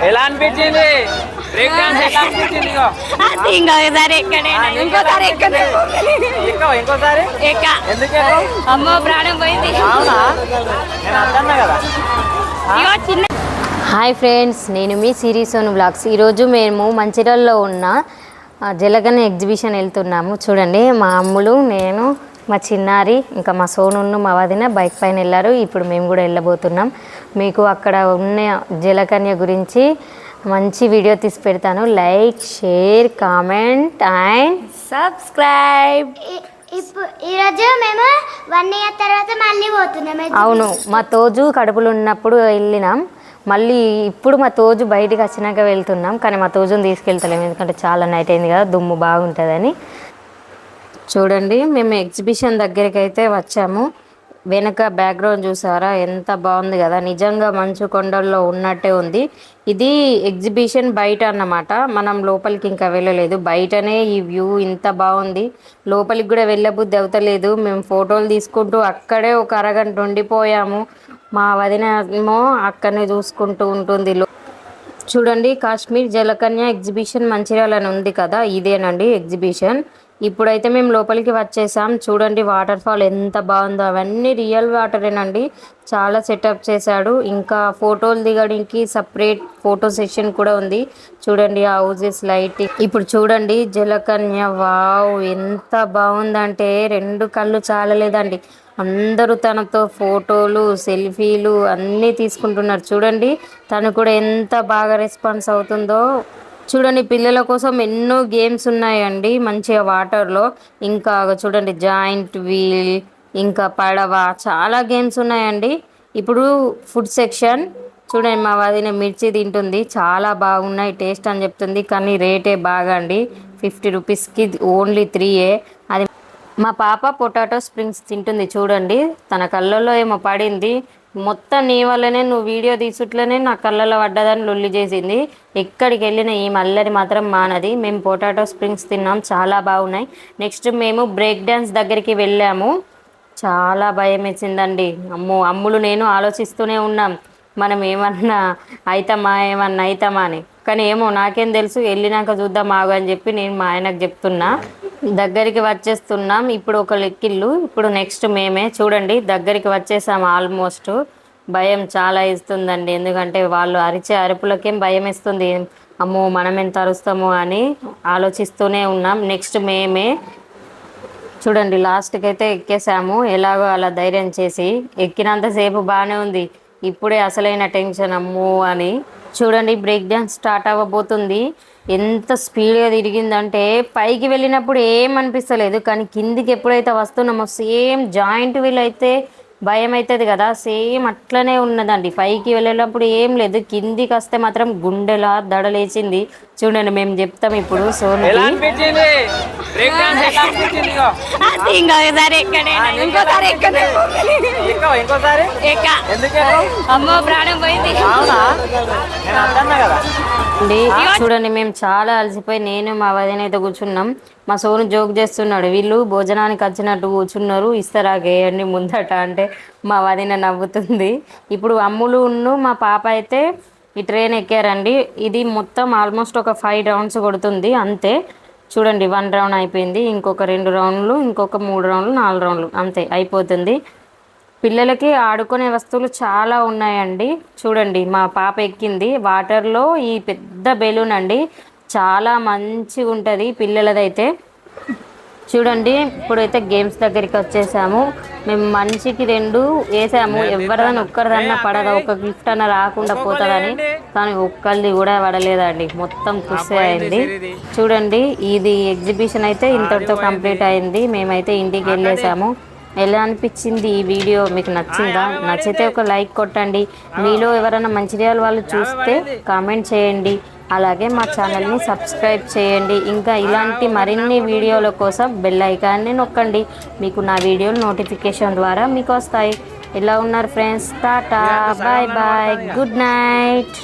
ఎలా అనిపించింది? Break dance ఎలా అనిపించింది? ఇంకోసారి ఎక్కడైనా ఇంకోసారి ఇంకోసారి ఎందుకు అమ్మో ప్రాణం పోయింది. అవునా? నేను అర్థన్నా కదా. చిన్న హాయ్ ఫ్రెండ్స్, నేను మీ సిరీసోను బ్లాగ్స్. ఈరోజు మేము మంచిర్యాలలో ఉన్న జలగన్న ఎగ్జిబిషన్ వెళ్తున్నాము. చూడండి, మా అమ్ములు, నేను, మా చిన్నారి, ఇంకా మా సోనును, మా వదిన బైక్ పైన వెళ్ళారు. ఇప్పుడు మేము కూడా వెళ్ళబోతున్నాం. మీకు అక్కడ ఉన్న జలకన్య గురించి మంచి వీడియో తీసి పెడతాను. Like, share, comment and subscribe. ఈరోజు మేము 1 year తర్వాత మళ్ళీ పోతున్నాం. అవును, మా తోజు కడుపులు ఉన్నప్పుడు వెళ్ళినాం. మళ్ళీ ఇప్పుడు మా తోజు బయటికి వచ్చినాక వెళ్తున్నాం. కానీ మా తోజుని తీసుకెళ్తలేము, ఎందుకంటే చాలా నైట్ అయింది కదా, దుమ్ము బాగుంటుందని. చూడండి, మేము ఎగ్జిబిషన్ దగ్గరికి అయితే వచ్చాము. వెనక బ్యాక్గ్రౌండ్ చూసారా, ఎంత బాగుంది కదా, నిజంగా మంచు కొండల్లో ఉన్నట్టే ఉంది. ఇది ఎగ్జిబిషన్ బయట అన్నమాట. మనం లోపలికి ఇంకా వెళ్ళలేదు, బయటనే ఈ వ్యూ ఇంత బాగుంది. లోపలికి కూడా వెళ్ళబుద్ధి అవుతలేదు. మేము ఫోటోలు తీసుకుంటూ అక్కడే ఒక అరగంట ఉండిపోయాము. మా వదిన ఏమో అక్కడనే చూసుకుంటూ ఉంటుంది. చూడండి, కాశ్మీర్ జలకన్య ఎగ్జిబిషన్ మంచిర్యాల అని ఉంది కదా, ఇదేనండి ఎగ్జిబిషన్. ఇప్పుడైతే మేము లోపలికి వచ్చేసాం. చూడండి, వాటర్ ఫాల్ ఎంత బాగుందో, అవన్నీ రియల్ వాటరేనండి. చాలా సెటప్ చేశాడు. ఇంకా ఫోటోలు దిగడానికి సపరేట్ ఫోటో సెషన్ కూడా ఉంది. చూడండి, హౌజెస్, లైటింగ్. ఇప్పుడు చూడండి జలకన్య, వావ్ ఎంత బాగుందంటే 2 కళ్ళు చాలలేదండి. అందరూ తనతో ఫోటోలు, సెల్ఫీలు అన్నీ తీసుకుంటున్నారు. చూడండి, తను కూడా ఎంత బాగా రెస్పాన్స్ అవుతుందో. చూడండి, పిల్లల కోసం ఎన్నో గేమ్స్ ఉన్నాయండి మంచిగా వాటర్లో. ఇంకా చూడండి, జాయింట్ వీల్, ఇంకా పడవ, చాలా గేమ్స్ ఉన్నాయండి. ఇప్పుడు ఫుడ్ సెక్షన్. చూడండి, మా వదిన మిర్చి తింటుంది, చాలా బాగున్నాయి టేస్ట్ అని చెప్తుంది. కానీ రేటే బాగా అండి, 50 రూపీస్కి ఓన్లీ 3. అది మా పాప పొటాటో స్ప్రింగ్స్ తింటుంది. చూడండి, తన కళ్ళల్లో ఏమో పడింది. మొత్తం నీ వల్లనే, నువ్వు వీడియో తీసుట్లోనే నా కళ్ళలో పడ్డదని లొల్లి చేసింది. ఎక్కడికి వెళ్ళిన ఈ మల్లరి మాత్రం మానది. మేము పొటాటో స్ప్రింగ్స్ తిన్నాం, చాలా బాగున్నాయి. నెక్స్ట్ మేము బ్రేక్ డ్యాన్స్ దగ్గరికి వెళ్ళాము. చాలా భయం వేసిందండి. అమ్ములు నేను ఆలోచిస్తూనే ఉన్నాం, మనం ఏమన్నా అవుతామా అని. కానీ ఏమో నాకేం తెలుసు, వెళ్ళినాక చూద్దాం ఆగు అని చెప్పి నేను మా ఆయనకు చెప్తున్నా. దగ్గరికి వచ్చేస్తున్నాం. ఇప్పుడు ఒక లెక్కిళ్ళు, ఇప్పుడు నెక్స్ట్ మేమే. చూడండి, దగ్గరికి వచ్చేసాం ఆల్మోస్ట్. భయం చాలా ఇస్తుందండి, ఎందుకంటే వాళ్ళు అరిచే అరుపులకేం భయం ఇస్తుంది. అమ్మో మనం ఎంత అరుస్తామో అని ఆలోచిస్తూనే ఉన్నాం. నెక్స్ట్ మేమే. చూడండి, లాస్ట్కి అయితే ఎక్కేసాము, ఎలాగో అలా ధైర్యం చేసి. ఎక్కినంతసేపు బాగానే ఉంది, ఇప్పుడే అసలైన టెన్షన్ అమ్మో అని. చూడండి, బ్రేక్ డ్యాన్స్ స్టార్ట్ అవ్వబోతుంది. ఎంత స్పీడ్గా తిరిగిందంటే పైకి వెళ్ళినప్పుడు ఏం అనిపిస్తలేదు, కానీ కిందికి ఎప్పుడైతే వస్తున్నామో సేమ్ జాయింట్ వీల్ అయితే భయం అవుతుంది కదా, సేమ్ అట్లనే ఉన్నదండి. పైకి వెళ్ళినప్పుడు ఏం లేదు, కిందికి వస్తే మాత్రం గుండెలా దడలేచింది. చూడండి, మేము చెప్తాం ఇప్పుడు. సోను అమ్మో ప్రాణం పోయింది. చూడండి, మేము చాలా అలసిపోయి నేను మా వదిన అయితే కూర్చున్నాం. మా సోను జోక్ చేస్తున్నాడు, వీళ్ళు భోజనానికి వచ్చినట్టు కూర్చున్నారు, ఇస్తారా గేయండి ముందట అంటే మా వదిన నవ్వుతుంది. ఇప్పుడు అమ్ములు మా పాప అయితే ఈ ట్రైన్ ఎక్కారండి. ఇది మొత్తం ఆల్మోస్ట్ ఒక 5 రౌండ్స్ కొడుతుంది అంతే. చూడండి, 1 రౌండ్ అయిపోయింది, ఇంకొక 2 రౌండ్లు, ఇంకొక 3 రౌండ్లు, 4 రౌండ్లు అంతే అయిపోతుంది. పిల్లలకి ఆడుకునే వస్తువులు చాలా ఉన్నాయండి. చూడండి, మా పాప ఎక్కింది వాటర్లో, ఈ పెద్ద బెలూన్ అండి, చాలా మంచిగా ఉంటుంది పిల్లలదైతే. చూడండి, ఇప్పుడైతే గేమ్స్ దగ్గరికి వచ్చేసాము. మేము మనిషికి 2 వేసాము, ఎవరిదన్నా ఒక్కరిదన్నా పడదా, ఒక గిఫ్ట్ అన్న రాకుండా పోతుందని. కానీ ఒక్కరిది కూడా పడలేదండి, మొత్తం తుస్సే అయింది. చూడండి, ఇది ఎగ్జిబిషన్ అయితే ఇంతటితో కంప్లీట్ అయింది. మేమైతే ఇంటికి వెళ్ళేసాము. ఎలా అనిపించింది ఈ వీడియో, మీకు నచ్చిందా? నచ్చితే ఒక లైక్ కొట్టండి. మీలో ఎవరైనా మంచిర్యాల వాళ్ళు చూస్తే కామెంట్ చేయండి. అలాగే మా ఛానల్ని సబ్స్క్రైబ్ చేయండి. ఇంకా ఇలాంటి మరిన్ని వీడియోల కోసం బెల్ ఐకాన్ని నొక్కండి, మీకు నా వీడియోలు నోటిఫికేషన్ ద్వారా మీకు వస్తాయి. ఎలా ఉన్నారు friends? Tata, bye bye, good night.